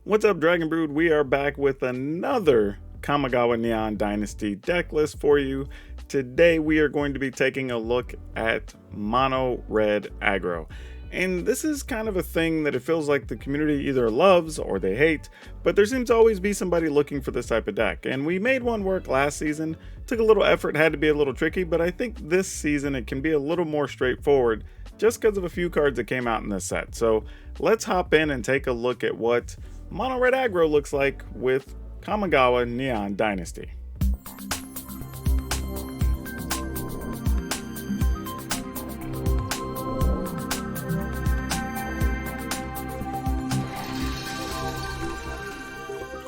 What's up, Dragon Brood? We are back with another Kamigawa Neon Dynasty deck list for you. Today we are going to be taking a look at Mono Red Aggro. And this is kind of a thing that it feels like the community either loves or they hate, but there seems to always be somebody looking for this type of deck. And we made one work last season, took a little effort, had to be a little tricky, but I think this season it can be a little more straightforward just because of a few cards that came out in this set. So let's hop in and take a look at what Mono Red Aggro looks like with Kamigawa Neon Dynasty.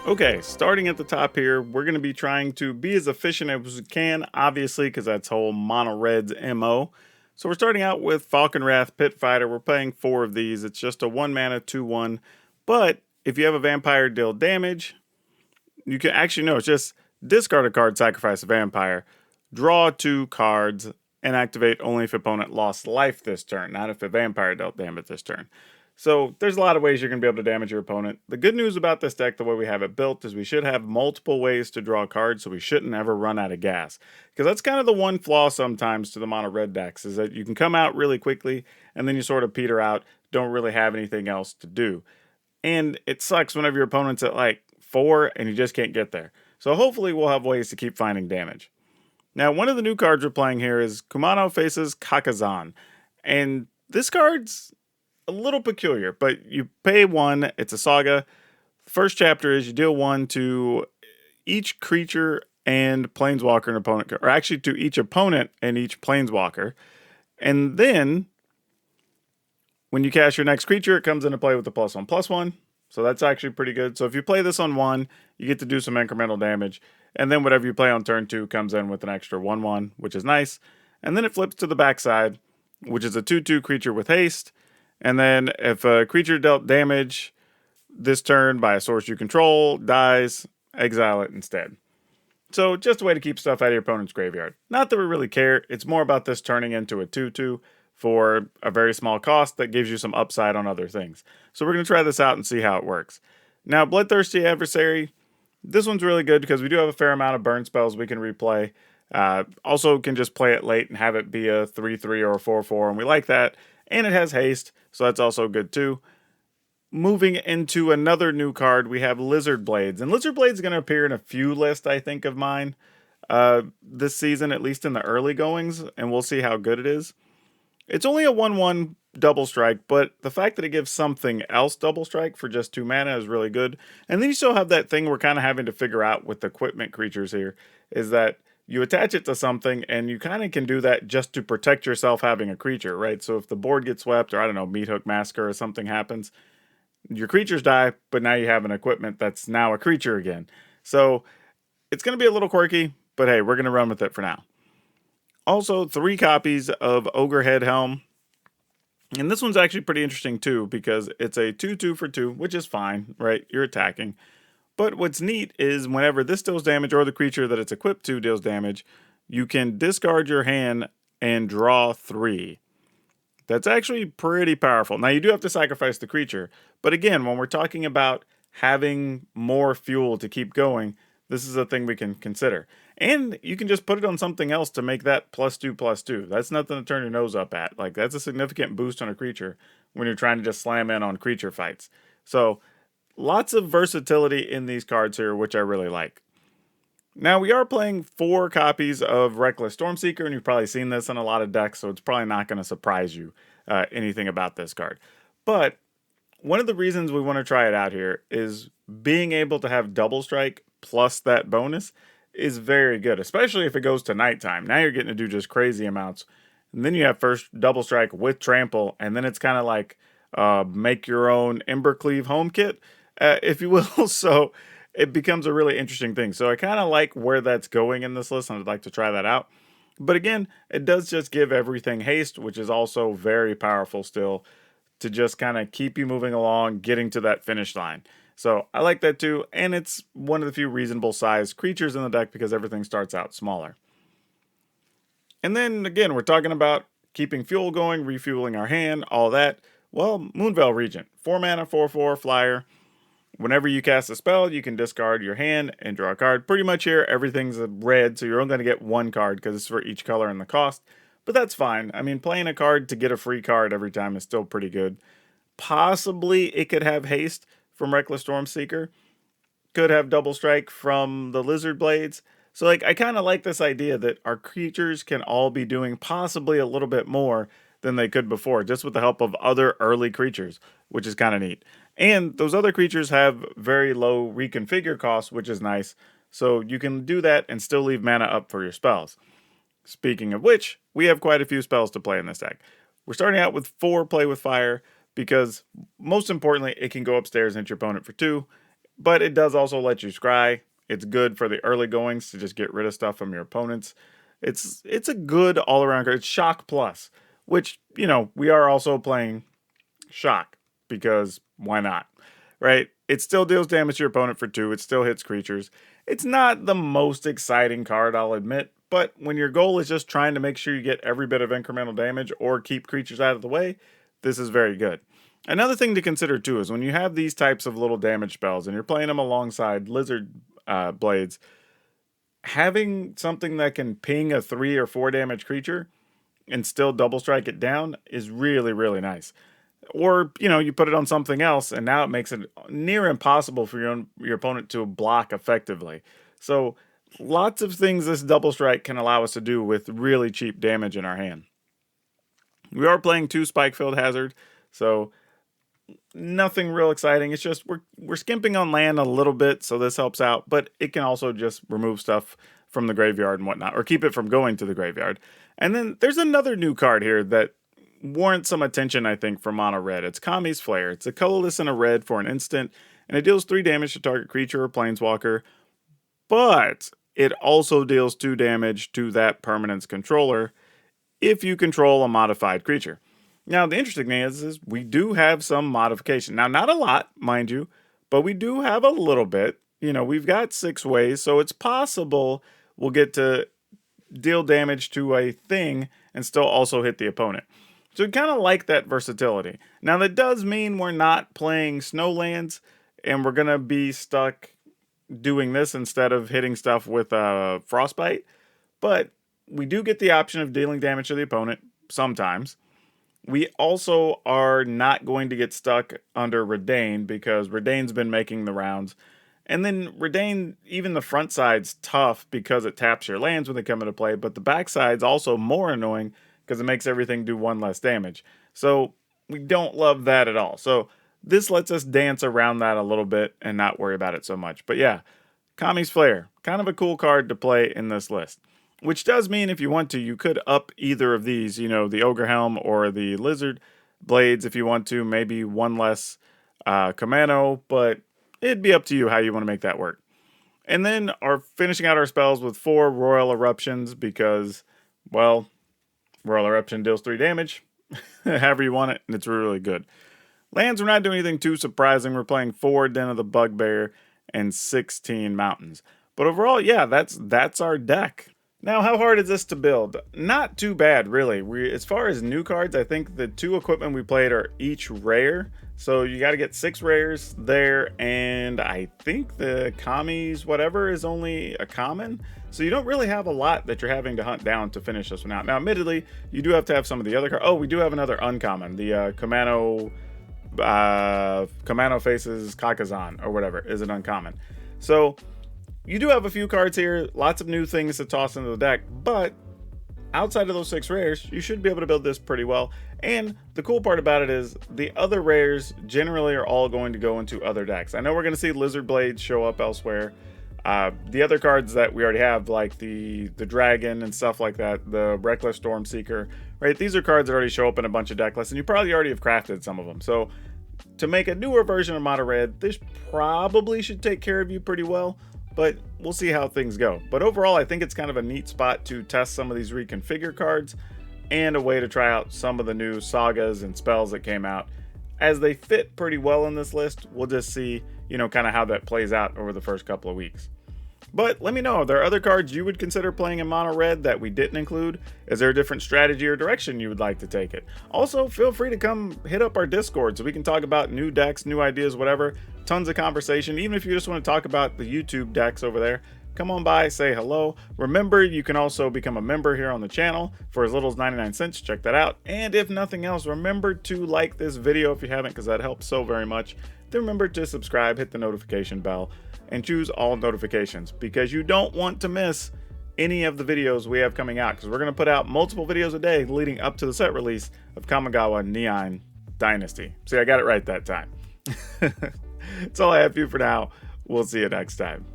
Okay, starting at the top here, we're going to be trying to be as efficient as we can, obviously, because that's whole Mono Red's MO. So we're starting out with Falcon Wrath Pit Fighter. We're playing 4 of these. It's just a 1 mana 2/1, but if you have a vampire deal damage, you can actually, no, it's just discard a card, sacrifice a vampire, draw 2 cards, and activate only if opponent lost life this turn, not if a vampire dealt damage this turn. So there's a lot of ways you're going to be able to damage your opponent. The good news about this deck, the way we have it built, is we should have multiple ways to draw cards, so we shouldn't ever run out of gas. Because that's kind of the one flaw sometimes to the mono red decks, is that you can come out really quickly, and then you sort of peter out, don't really have anything else to do. And it sucks whenever your opponent's at like 4 and you just can't get there. So hopefully we'll have ways to keep finding damage. Now, one of the new cards we're playing here is Kumano Faces Kakazan. And this card's a little peculiar, but you pay 1, it's a saga. First chapter is you deal 1 to each creature and planeswalker and opponent, or actually to each opponent and each planeswalker. And then when you cast your next creature, it comes into play with the +1/+1. So that's actually pretty good. So if you play this on 1, you get to do some incremental damage. And then whatever you play on turn 2 comes in with an extra 1/1, which is nice. And then it flips to the backside, which is a 2/2 creature with haste. And then if a creature dealt damage this turn by a source you control, dies, exile it instead. So just a way to keep stuff out of your opponent's graveyard. Not that we really care. It's more about this turning into a 2/2 for a very small cost that gives you some upside on other things. So we're going to try this out and see how it works. Now, Bloodthirsty Adversary, this one's really good because we do have a fair amount of burn spells we can replay. Also can just play it late and have it be a 3/3 or a 4/4, and we like that. And it has haste, so that's also good too. Moving into another new card, we have Lizard Blades. And Lizard Blades is going to appear in a few lists, I think, of mine this season, at least in the early goings, and we'll see how good it is. It's only a 1/1 double strike, but the fact that it gives something else double strike for just 2 mana is really good. And then you still have that thing we're kind of having to figure out with equipment creatures here, is that you attach it to something, and you kind of can do that just to protect yourself having a creature, right? So if the board gets swept, or I don't know, Meat Hook Massacre or something happens, your creatures die, but now you have an equipment that's now a creature again. So it's going to be a little quirky, but hey, we're going to run with it for now. Also, 3 copies of Ogre Head Helm. And this one's actually pretty interesting too, because it's a 2/2 for 2, which is fine, right? You're attacking. But what's neat is whenever this deals damage, or the creature that it's equipped to deals damage, you can discard your hand and draw 3. That's actually pretty powerful. Now, you do have to sacrifice the creature. But again, when we're talking about having more fuel to keep going, this is a thing we can consider. And you can just put it on something else to make that +2/+2. That's nothing to turn your nose up at. Like, that's a significant boost on a creature when you're trying to just slam in on creature fights. So lots of versatility in these cards here, which I really like. Now, we are playing 4 copies of Reckless Stormseeker, and you've probably seen this in a lot of decks, so it's probably not going to surprise you anything about this card. But one of the reasons we want to try it out here is being able to have double strike plus that bonus is very good, especially if it goes to nighttime. Now you're getting to do just crazy amounts. And then you have first double strike with trample, and then it's kind of like make your own Embercleave home kit, if you will. So it becomes a really interesting thing. So I kind of like where that's going in this list, and I'd like to try that out. But again, it does just give everything haste, which is also very powerful still, to just kind of keep you moving along, getting to that finish line. So I like that too, and it's one of the few reasonable sized creatures in the deck because everything starts out smaller. And then again, we're talking about keeping fuel going, refueling our hand, all that. Well, Moonveil Regent, 4 mana, 4/4 flyer. Whenever you cast a spell, you can discard your hand and draw a card. Pretty much here, everything's red, so you're only going to get one card because it's for each color and the cost. But that's fine. I mean, playing a card to get a free card every time is still pretty good. Possibly it could have haste from Reckless Stormseeker. Could have double strike from the Lizard Blades. So like, I kind of like this idea that our creatures can all be doing possibly a little bit more than they could before, just with the help of other early creatures, which is kind of neat. And those other creatures have very low reconfigure costs, which is nice. So you can do that and still leave mana up for your spells. Speaking of which, we have quite a few spells to play in this deck. We're starting out with 4 Play with Fire, because most importantly, it can go upstairs and hit your opponent for 2, but it does also let you scry. It's good for the early goings to just get rid of stuff from your opponents. It's a good all-around card. It's Shock Plus, which, you know, we are also playing Shock, because why not, right? It still deals damage to your opponent for 2. It still hits creatures. It's not the most exciting card, I'll admit, but when your goal is just trying to make sure you get every bit of incremental damage or keep creatures out of the way, this is very good. Another thing to consider too is when you have these types of little damage spells and you're playing them alongside Lizard Blades, having something that can ping a 3 or 4 damage creature and still double strike it down is really, really nice. Or, you know, you put it on something else and now it makes it near impossible for your opponent to block effectively. So lots of things this double strike can allow us to do with really cheap damage in our hand. We are playing 2 Spike-Filled Hazard, so nothing real exciting. It's just we're skimping on land a little bit, so this helps out, but it can also just remove stuff from the graveyard and whatnot, or keep it from going to the graveyard. And then there's another new card here that warrants some attention, I think, for Mono Red. It's Kami's Flare. It's a colorless and a red for an instant, and it deals 3 damage to target creature or planeswalker, but it also deals 2 damage to that permanent's controller if you control a modified creature. Now, the interesting thing is we do have some modification. Now, not a lot, mind you, but we do have a little bit. You know, we've got 6 ways, so it's possible we'll get to deal damage to a thing and still also hit the opponent. So we kind of like that versatility. Now, that does mean we're not playing Snowlands, and we're going to be stuck doing this instead of hitting stuff with Frostbite, but we do get the option of dealing damage to the opponent sometimes. We also are not going to get stuck under Redain because Redain's been making the rounds. And then Redain, even the front side's tough because it taps your lands when they come into play, but the back side's also more annoying because it makes everything do 1 less damage. So we don't love that at all. So this lets us dance around that a little bit and not worry about it so much. But yeah, Kami's Flare, kind of a cool card to play in this list. Which does mean if you want to, you could up either of these, you know, the Ogre Helm or the Lizard Blades if you want to, maybe 1 less Kamano, but it'd be up to you how you want to make that work. And then finishing out our spells with 4 Royal Eruptions because, well, Royal Eruption deals 3 damage, however you want it, and it's really good. Lands, we're not doing anything too surprising. We're playing 4 Den of the Bugbear and 16 Mountains. But overall, yeah, that's our deck. Now, how hard is this to build? Not too bad, really. As far as new cards, I think the 2 equipment we played are each rare. So you got to get 6 rares there, and I think the Kami's whatever is only a common. So you don't really have a lot that you're having to hunt down to finish this one out. Now, admittedly, you do have to have some of the other cards. Oh, we do have another uncommon. The Kamano Faces Kakazan, or whatever, is an uncommon. So you do have a few cards here, lots of new things to toss into the deck, but outside of those 6 rares, you should be able to build this pretty well. And the cool part about it is the other rares generally are all going to go into other decks. I know we're going to see Lizard Blades show up elsewhere. The other cards that we already have, like the Dragon and stuff like that, the Reckless Stormseeker, right? These are cards that already show up in a bunch of deck lists, and you probably already have crafted some of them. So to make a newer version of Mono Red, this probably should take care of you pretty well. But we'll see how things go. But overall, I think it's kind of a neat spot to test some of these Reconfigure cards and a way to try out some of the new sagas and spells that came out. As they fit pretty well in this list, we'll just see, you know, kind of how that plays out over the first couple of weeks. But let me know, are there other cards you would consider playing in Mono Red that we didn't include? Is there a different strategy or direction you would like to take it? Also, feel free to come hit up our Discord so we can talk about new decks, new ideas, whatever. tons of conversation. Even if you just want to talk about the YouTube decks over there, come on by, say hello. Remember, you can also become a member here on the channel for as little as 99 cents. Check that out. And if nothing else, remember to like this video if you haven't, because that helps so very much. Then remember to subscribe, hit the notification bell, and choose all notifications, because you don't want to miss any of the videos we have coming out, because we're going to put out multiple videos a day leading up to the set release of Kamigawa Neon Dynasty. See, I got it right that time. That's all I have for you for now. We'll see you next time.